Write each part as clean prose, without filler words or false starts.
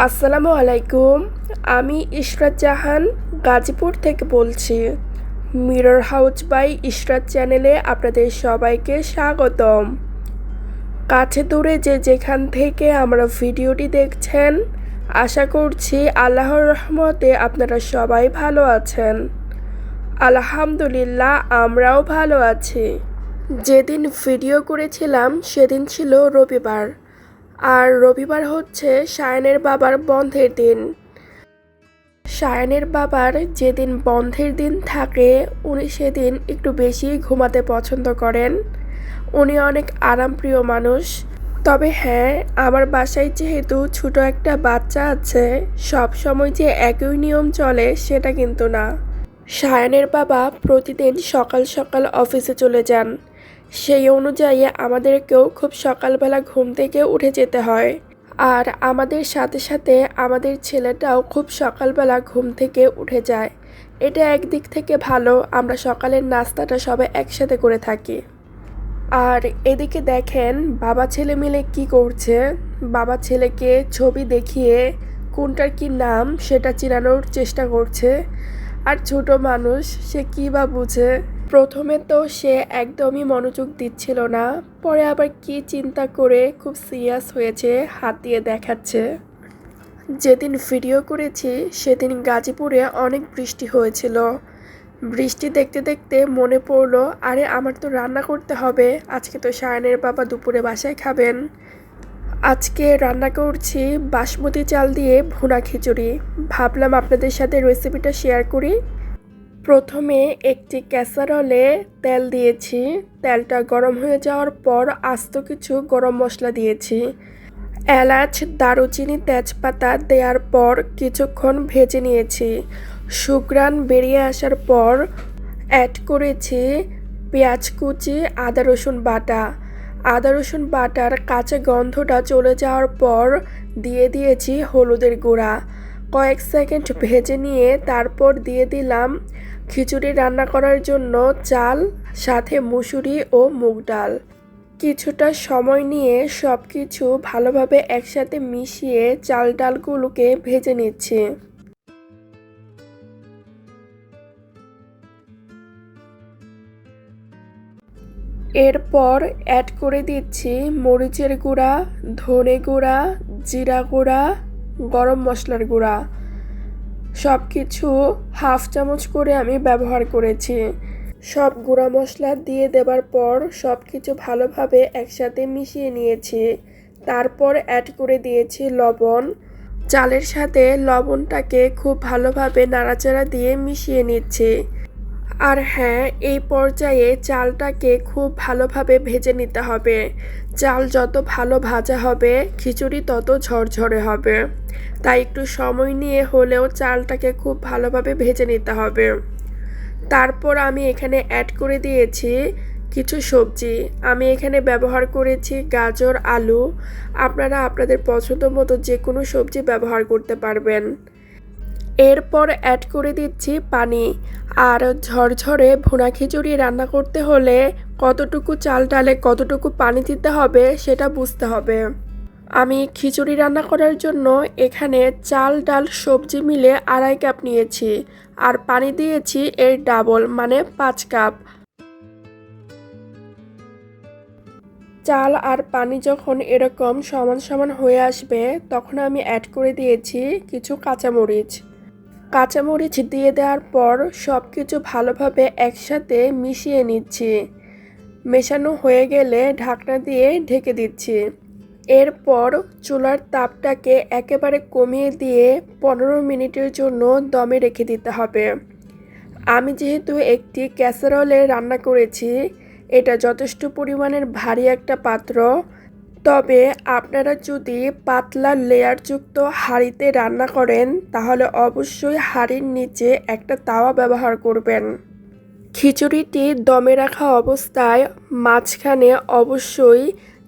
আসসালামু আলাইকুম। আমি ইশরাত জাহান গাজীপুর থেকে বলছি। মিরর হাউস বাই ইশরাত চ্যানেলে আপনাদের সবাইকে স্বাগতম। কাছে দূরে যে যেখান থেকে আমরা ভিডিওটি দেখছেন, আশা করছি আল্লাহর রহমতে আপনারা সবাই ভালো আছেন। আলহামদুলিল্লাহ, আমরাও ভালো আছি। যেদিন ভিডিও করেছিলাম সেদিন ছিল রবিবার, আর রবিবার হচ্ছে সায়নের বাবার বন্ধের দিন। সায়নের বাবার যেদিন বন্ধের দিন থাকে উনি সেদিন একটু বেশি ঘুমাতে পছন্দ করেন। উনি অনেক আরামপ্রিয় মানুষ। তবে হ্যাঁ, আমার বাসায় যেহেতু ছোট একটা বাচ্চা আছে, সব সময় যে একই নিয়ম চলে সেটা কিন্তু না। সায়নের বাবা প্রতিদিন সকাল সকাল অফিসে চলে যান। সেই অনুযায়ী আমাদেরকেও খুব সকালবেলা ঘুম থেকে উঠে যেতে হয়। আর আমাদের সাথে সাথে আমাদের ছেলেটাও খুব সকালবেলা ঘুম থেকে উঠে যায়। এটা একদিক থেকে ভালো, আমরা সকালের নাস্তাটা সবাই একসাথে করে থাকি। আর এদিকে দেখেন বাবা ছেলে মিলে কি করছে। বাবা ছেলেকে ছবি দেখিয়ে কোনটার কি নাম সেটা চেনানোর চেষ্টা করছে। আর ছোট মানুষ, সে কী বা বুঝে। প্রথমে তো সে একদমই মনোযোগ দিচ্ছিল না, পরে আবার কি চিন্তা করে খুব সিরিয়াস হয়েছে, হাত দিয়ে দেখাচ্ছে। যেদিন ভিডিও করেছি সেদিন গাজীপুরে অনেক বৃষ্টি হয়েছিল। বৃষ্টি দেখতে দেখতে মনে পড়লো, আরে আমার তো রান্না করতে হবে, আজকে তো সায়নের বাবা দুপুরে বাসায় খাবেন। আজকে রান্না করছি বাসমতি চাল দিয়ে ভুনা খিচুড়ি। ভাবলাম আপনাদের সাথে রেসিপিটা শেয়ার করি। প্রথমে একটি ক্যাসারোলে তেল দিয়েছি। তেলটা গরম হয়ে যাওয়ার পর আস্ত কিছু গরম মশলা দিয়েছি। এলাচ, দারুচিনি, তেজপাতা দেওয়ার পর কিছুক্ষণ ভেজে নিয়েছি। সুঘ্রাণ বেরিয়ে আসার পর অ্যাড করেছি পেঁয়াজ কুচি, আদা রসুন বাটা। আদা রসুন বাটার কাঁচা গন্ধটা চলে যাওয়ার পর দিয়ে দিয়েছি হলুদের গুঁড়া। কয়েক সেকেন্ড ভেজে নিয়ে তারপর দিয়ে দিলাম খিচুড়ি রান্না করার জন্য চাল, সাথে মুসুরি ও মুগ ডাল। কিছুটা সময় নিয়ে সব কিছু ভালোভাবে একসাথে মিশিয়ে চাল ডালগুলোকে ভেজে নিচ্ছি। এরপর অ্যাড করে দিচ্ছি মরিচের গুঁড়া, ধনে গুঁড়া, জিরা গুঁড়া, গরম মশলার গুঁড়া। সব কিছু হাফ চামচ করে আমি ব্যবহার করেছি। সব গুঁড়া মশলা দিয়ে দেবার পর সব কিছু ভালোভাবে একসাথে মিশিয়ে নিয়েছি। তারপর অ্যাড করে দিয়েছি লবণ। চালের সাথে লবণটাকে খুব ভালোভাবে নাড়াচাড়া দিয়ে মিশিয়ে নিচ্ছি। আর হ্যাঁ, এই পর্যায়ে চালটাকে খুব ভালোভাবে ভেজে নিতে হবে। চাল যত ভালো ভাজা হবে খিচুড়ি তত ঝরঝরে হবে। তাই একটু সময় নিয়ে হলেও চালটাকে খুব ভালোভাবে ভেজে নিতে হবে। তারপর আমি এখানে অ্যাড করে দিয়েছি কিছু সবজি। আমি এখানে ব্যবহার করেছি গাজর, আলু। আপনারা আপনাদের পছন্দ মতো যে কোনো সবজি ব্যবহার করতে পারবেন। এরপর অ্যাড করে দিচ্ছি পানি। আর ঝরঝরে ভুনা খিচুড়ি রান্না করতে হলে কতটুকু চাল ডালে কতটুকু পানি দিতে হবে সেটা বুঝতে হবে। আমি খিচুড়ি রান্না করার জন্য এখানে চাল, ডাল, সবজি মিলে 2.5 কাপ নিয়েছি। আর পানি দিয়েছি এর ডাবল, মানে 5 কাপ। চাল আর পানি যখন এরকম সমান সমান হয়ে আসবে তখন আমি অ্যাড করে দিয়েছি কিছু কাঁচামরিচ। কাঁচামরিচ দিয়ে দেওয়ার পর সব কিছু ভালোভাবে একসাথে মিশিয়ে নিচ্ছি। মেশানো হয়ে গেলে ঢাকনা দিয়ে ঢেকে দিচ্ছি। এরপর চুলার তাপটাকে একেবারে কমিয়ে দিয়ে 15 মিনিটের জন্য দমে রেখে দিতে হবে। আমি যেহেতু একটি ক্যাসারোলে রান্না করেছি, এটা যথেষ্ট পরিমাণের ভারী একটা পাত্র। তবে আপনারা যদি পাতলা লেয়ারযুক্ত হাঁড়িতে রান্না করেন তাহলে অবশ্যই হাঁড়ির নিচে একটা তাওয়া ব্যবহার করবেন। খিচুড়িটি দমে রাখা অবস্থায় মাঝখানে অবশ্যই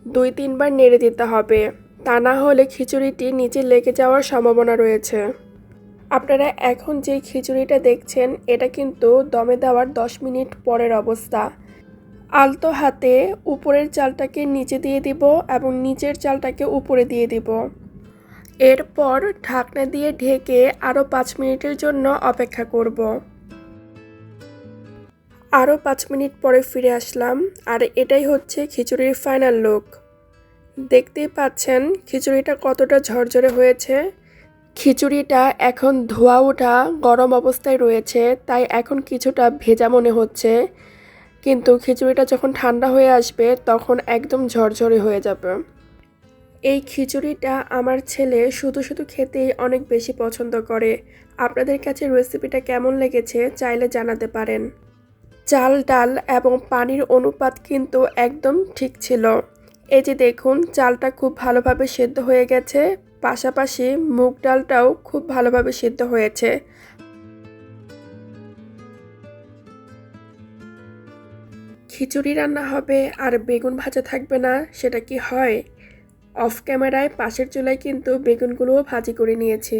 2-3 বার নেড়ে দিতে হবে, তা না হলে খিচুড়িটি নিচে লেগে যাওয়ার সম্ভাবনা রয়েছে। আপনারা এখন যে খিচুড়িটা দেখছেন এটা কিন্তু দমে দেওয়ার 10 মিনিট পরের অবস্থা। আলতো হাতে উপরের চালটাকে নিচে দিয়ে দিব এবং নিচের চালটাকে উপরে দিয়ে দিব। এরপর ঢাকনা দিয়ে ঢেকে আরও 5 মিনিটের জন্য অপেক্ষা করব। আরও 5 মিনিট পরে ফিরে আসলাম, আর এটাই হচ্ছে খিচুড়ির ফাইনাল লুক। দেখতেই পাচ্ছেন খিচুড়িটা কতটা ঝরঝরে হয়েছে। খিচুড়িটা এখন ধোয়া ওঠা গরম অবস্থায় রয়েছে, তাই এখন কিছুটা ভেজা মনে হচ্ছে, কিন্তু খিচুড়িটা যখন ঠান্ডা হয়ে আসবে তখন একদম ঝরঝরে হয়ে যাবে। এই খিচুড়িটা আমার ছেলে শুধু শুধু খেতেই অনেক বেশি পছন্দ করে। আপনাদের কাছে রেসিপিটা কেমন লেগেছে চাইলে জানাতে পারেন। চাল, ডাল এবং পানির অনুপাত কিন্তু একদম ঠিক ছিল। এই যে দেখুন, চালটা খুব ভালোভাবে সেদ্ধ হয়ে গেছে, পাশাপাশি মুগ ডালটাও খুব ভালোভাবে সেদ্ধ হয়েছে। খিচুড়ি রান্না হবে আর বেগুন ভাজা থাকবে না, সেটা কি হয়? অফ ক্যামেরায় পাশের চুলায় কিন্তু বেগুনগুলোও ভাজি করে নিয়েছি।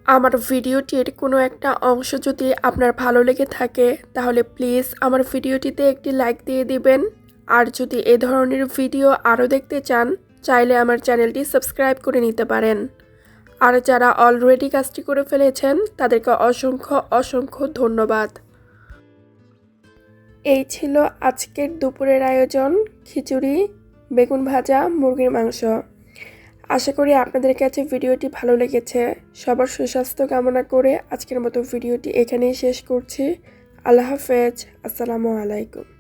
আমার ভিডিওটির কোনো একটা অংশ যদি আপনার ভালো লেগে থাকে তাহলে প্লিজ আমার ভিডিওটিতে একটি লাইক দিয়ে দিবেন। আর যদি এ ধরনের ভিডিও আরও দেখতে চান চাইলে আমার চ্যানেলটি সাবস্ক্রাইব করে নিতে পারেন। আর যারা অলরেডি কাজটি করে ফেলেছেন তাদেরকে অসংখ্য অসংখ্য ধন্যবাদ। এই ছিল আজকের দুপুরের আয়োজন, খিচুড়ি, বেগুন ভাজা, মুরগির মাংস। আশা করি আপনাদের কাছে ভিডিওটি ভালো লেগেছে। সবার সুস্বাস্থ্য কামনা করে আজকের মতো ভিডিওটি এখানেই শেষ করছি। আল্লাহ হাফেজ। আসসালামু আলাইকুম।